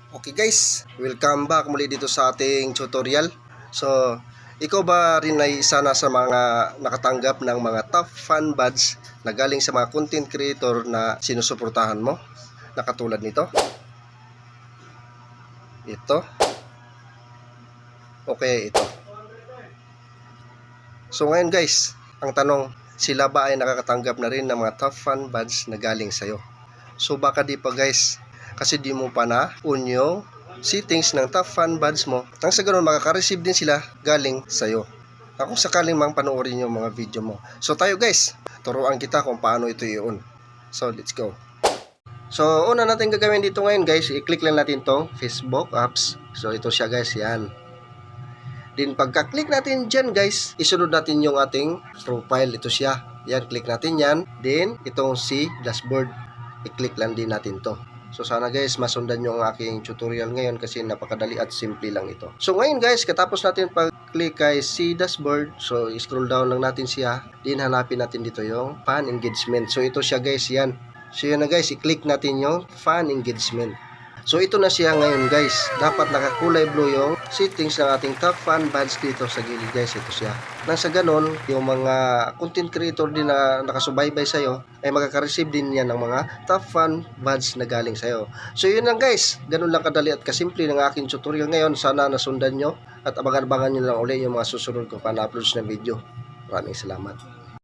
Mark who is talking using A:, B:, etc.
A: Okay guys, welcome back muli dito sa ating tutorial. So, ikaw ba rin ay isa na sa mga nakatanggap ng mga top fan badge na galing sa mga content creator na sinusuportahan mo? Na katulad nito. Ito. Okay, ito. So ngayon guys, ang tanong, sila ba ay nakakatanggap na rin ng mga top fan badge na galing sa'yo? So baka di pa guys, kasi di mo pa na yung settings ng top fan badge mo. Nang sa ganun, makaka-receive din sila galing sa'yo. Kung sakaling mang panoorin yung mga video mo. So tayo guys, turuan kita kung paano ito i-on. So let's go. So una natin gagawin dito ngayon guys, i-click lang natin tong Facebook apps. So ito siya guys, yan. Din pagka-click natin dyan guys, isunod natin yung ating profile. Ito siya. Yan, click natin yan. Then, itong si dashboard. I-click lang din natin to. So sana guys, masundan nyo ang aking tutorial ngayon kasi napakadali at simple lang ito. So ngayon guys, katapos natin pag-click kay si dashboard, so scroll down lang natin siya. Then hanapin natin dito yung fan engagement. So ito siya guys, yan. So yan na guys, i-click natin yung fan engagement. So ito na siya ngayon guys. Dapat nakakulay blue yung settings ng ating top fan badge dito sa gilid guys. Ito siya. Nang sa ganon, yung mga content creator din na nakasubaybay sa'yo ay makaka-receive din yan ng mga top fan badge na galing sa'yo. So yun lang guys. Ganun lang kadali at kasimple ng aking tutorial ngayon. Sana nasundan nyo at abangan-abangan nyo lang ulit yung mga susunod ko pa na-upload na video. Maraming salamat.